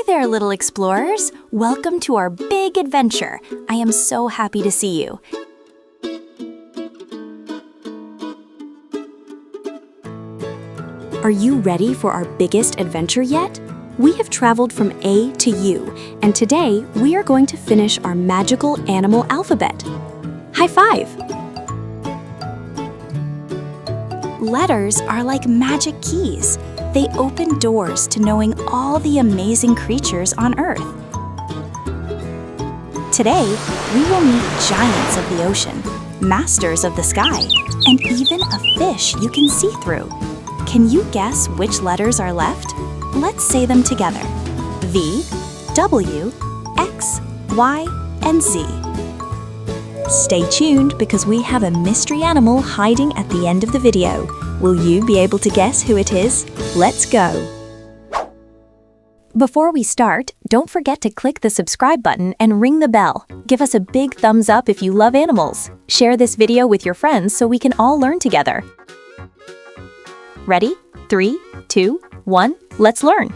there, little explorers! Welcome to our big adventure. I am so happy to see you. Are you ready for our biggest adventure yet? We have traveled from A to U, and today we are going to finish our magical animal alphabet. High five! Letters are like magic keys. They open doors to knowing all the amazing creatures on Earth. Today, we will meet giants of the ocean, masters of the sky, and even a fish you can see through. Can you guess which letters are left? Let's say them together. V, W, X, Y, and Z. Stay tuned because we have a mystery animal hiding at the end of the video. Will you be able to guess who it is? Let's go! Before we start, don't forget to click the subscribe button and ring the bell. Give us a big thumbs up if you love animals. Share this video with your friends so we can all learn together. Ready? 3, 2, 1, let's learn!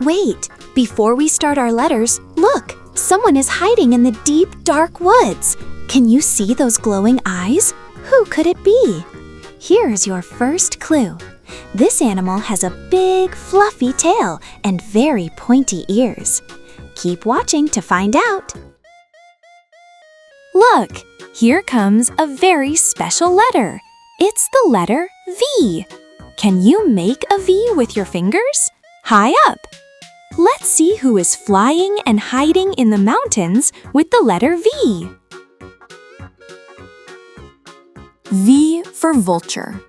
Wait! Before we start our letters, look! Someone is hiding in the deep, dark woods. Can you see those glowing eyes? Who could it be? Here's your first clue. This animal has a big, fluffy tail and very pointy ears. Keep watching to find out. Look, here comes a very special letter. It's the letter V. Can you make a V with your fingers? High up. Let's see who is flying and hiding in the mountains with the letter V. V for vulture.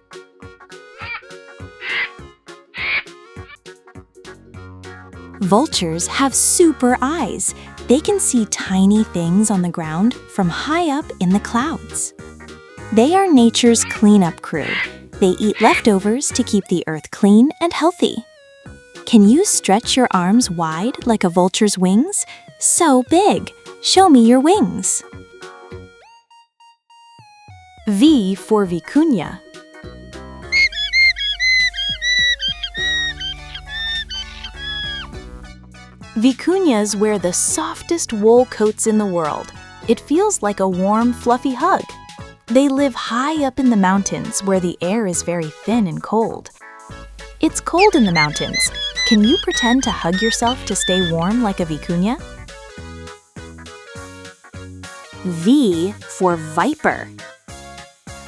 Vultures have super eyes. They can see tiny things on the ground from high up in the clouds. They are nature's cleanup crew. They eat leftovers to keep the earth clean and healthy. Can you stretch your arms wide like a vulture's wings? So big! Show me your wings. V for vicuña. Vicuñas wear the softest wool coats in the world. It feels like a warm, fluffy hug. They live high up in the mountains where the air is very thin and cold. It's cold in the mountains. Can you pretend to hug yourself to stay warm like a vicuña? V for viper.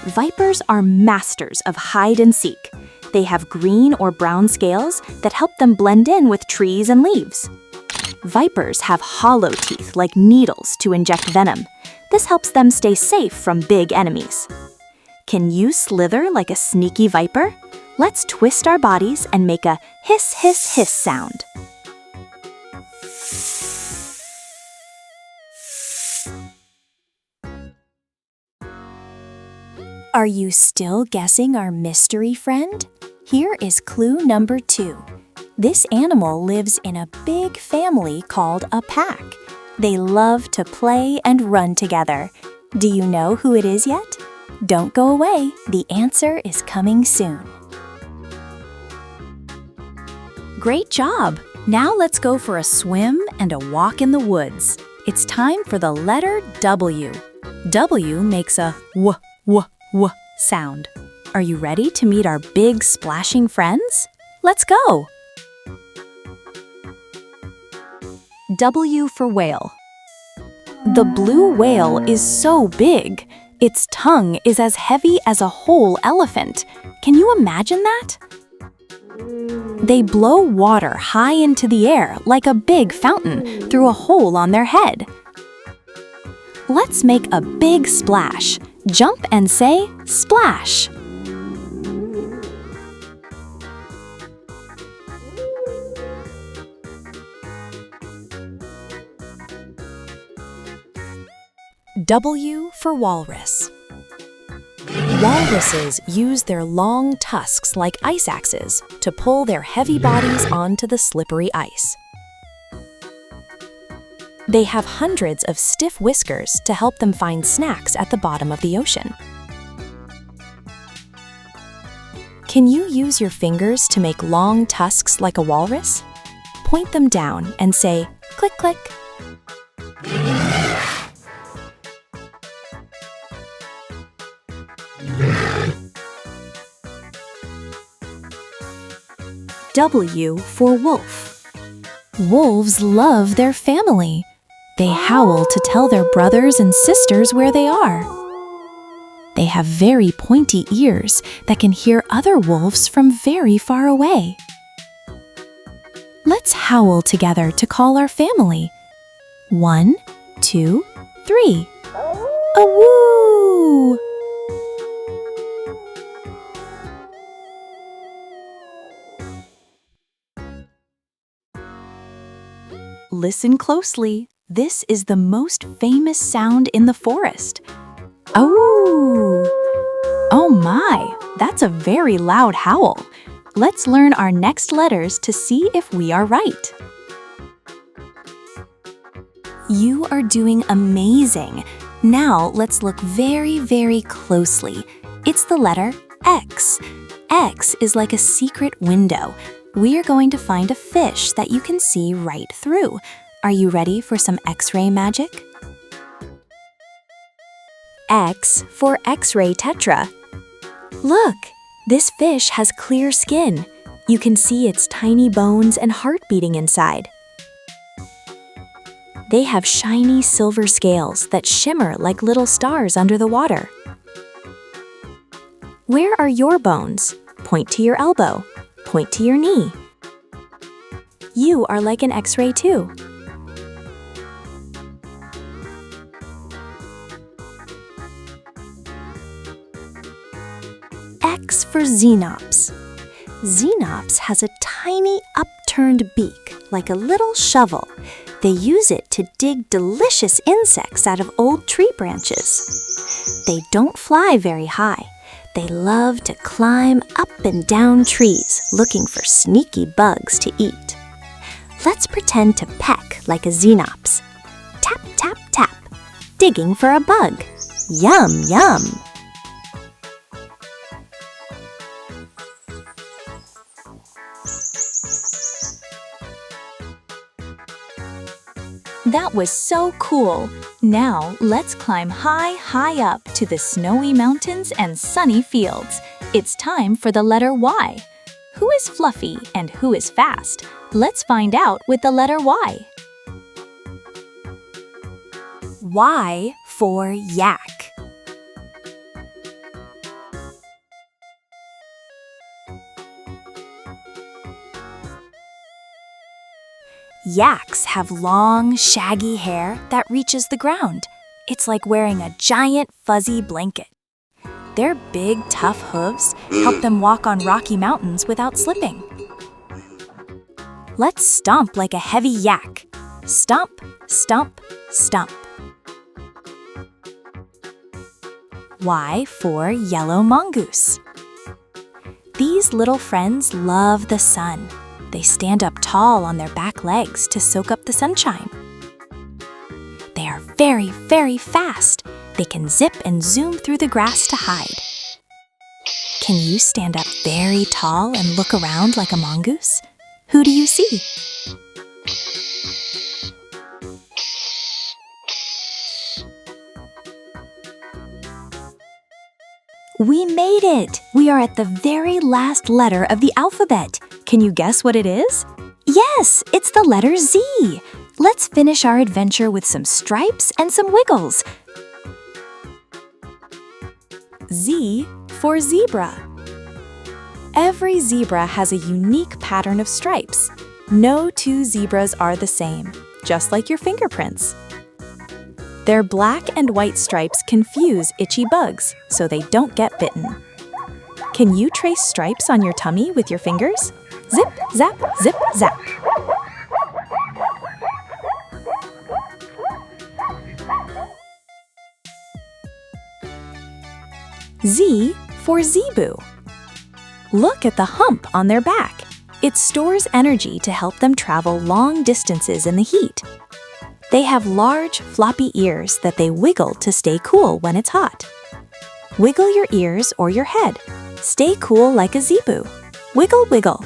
Vipers are masters of hide and seek. They have green or brown scales that help them blend in with trees and leaves. Vipers have hollow teeth like needles to inject venom. This helps them stay safe from big enemies. Can you slither like a sneaky viper? Let's twist our bodies and make a hiss, hiss, hiss sound. Are you still guessing our mystery friend? Here is clue number 2. This animal lives in a big family called a pack. They love to play and run together. Do you know who it is yet? Don't go away. The answer is coming soon. Great job! Now let's go for a swim and a walk in the woods. It's time for the letter W. W makes a w, w, w sound. Are you ready to meet our big splashing friends? Let's go! W for whale. The blue whale is so big. Its tongue is as heavy as a whole elephant. Can you imagine that? They blow water high into the air like a big fountain through a hole on their head. Let's make a big splash. Jump and say, splash! W for walrus. Walruses use their long tusks like ice axes to pull their heavy bodies onto the slippery ice. They have hundreds of stiff whiskers to help them find snacks at the bottom of the ocean. Can you use your fingers to make long tusks like a walrus? Point them down and say, click, click. W for wolf. Wolves love their family. They howl to tell their brothers and sisters where they are. They have very pointy ears that can hear other wolves from very far away. Let's howl together to call our family. 1, 2, 3. A-woo! Listen closely. This is the most famous sound in the forest. Oh! Oh my, that's a very loud howl. Let's learn our next letters to see if we are right. You are doing amazing. Now let's look very, very closely. It's the letter X. X is like a secret window. We are going to find a fish that you can see right through. Are you ready for some X-ray magic? X for X-ray tetra. Look, this fish has clear skin. You can see its tiny bones and heart beating inside. They have shiny silver scales that shimmer like little stars under the water. Where are your bones? Point to your elbow. Point to your knee. You are like an X-ray too. X for xenops. Xenops has a tiny upturned beak, like a little shovel. They use it to dig delicious insects out of old tree branches. They don't fly very high. They love to climb up and down trees, looking for sneaky bugs to eat. Let's pretend to peck like a xenops. Tap, tap, tap, digging for a bug. Yum, yum. That was so cool! Now, let's climb high, high up to the snowy mountains and sunny fields. It's time for the letter Y. Who is fluffy and who is fast? Let's find out with the letter Y. Y for yak. Yaks have long, shaggy hair that reaches the ground. It's like wearing a giant, fuzzy blanket. Their big, tough hooves help them walk on rocky mountains without slipping. Let's stomp like a heavy yak. Stomp, stomp, stomp. Y for yellow mongoose. These little friends love the sun. They stand up tall on their back legs to soak up the sunshine. They are very, very fast. They can zip and zoom through the grass to hide. Can you stand up very tall and look around like a mongoose? Who do you see? We made it! We are at the very last letter of the alphabet. Can you guess what it is? Yes, it's the letter Z. Let's finish our adventure with some stripes and some wiggles. Z for zebra. Every zebra has a unique pattern of stripes. No two zebras are the same, just like your fingerprints. Their black and white stripes confuse itchy bugs, so they don't get bitten. Can you trace stripes on your tummy with your fingers? Zip, zap, zip, zap. Z for zebu. Look at the hump on their back. It stores energy to help them travel long distances in the heat. They have large, floppy ears that they wiggle to stay cool when it's hot. Wiggle your ears or your head. Stay cool like a zebu. Wiggle, wiggle.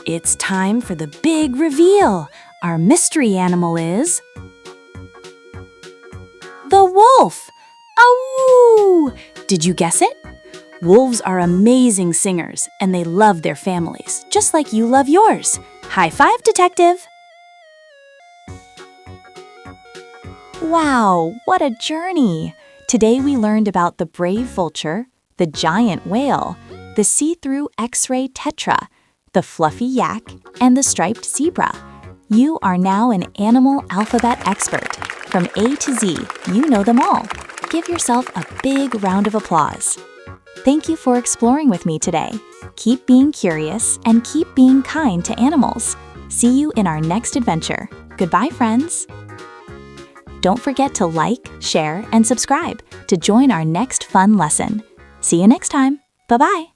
It's time for the big reveal. Our mystery animal is the wolf. Ow! Did you guess it? Wolves are amazing singers, and they love their families, just like you love yours. High five, detective! Wow, what a journey! Today we learned about the brave vulture, the giant whale, the see-through X-ray tetra, the fluffy yak, and the striped zebra. You are now an animal alphabet expert. From A to Z, you know them all. Give yourself a big round of applause. Thank you for exploring with me today. Keep being curious and keep being kind to animals. See you in our next adventure. Goodbye, friends. Don't forget to like, share, and subscribe to join our next fun lesson. See you next time. Bye-bye.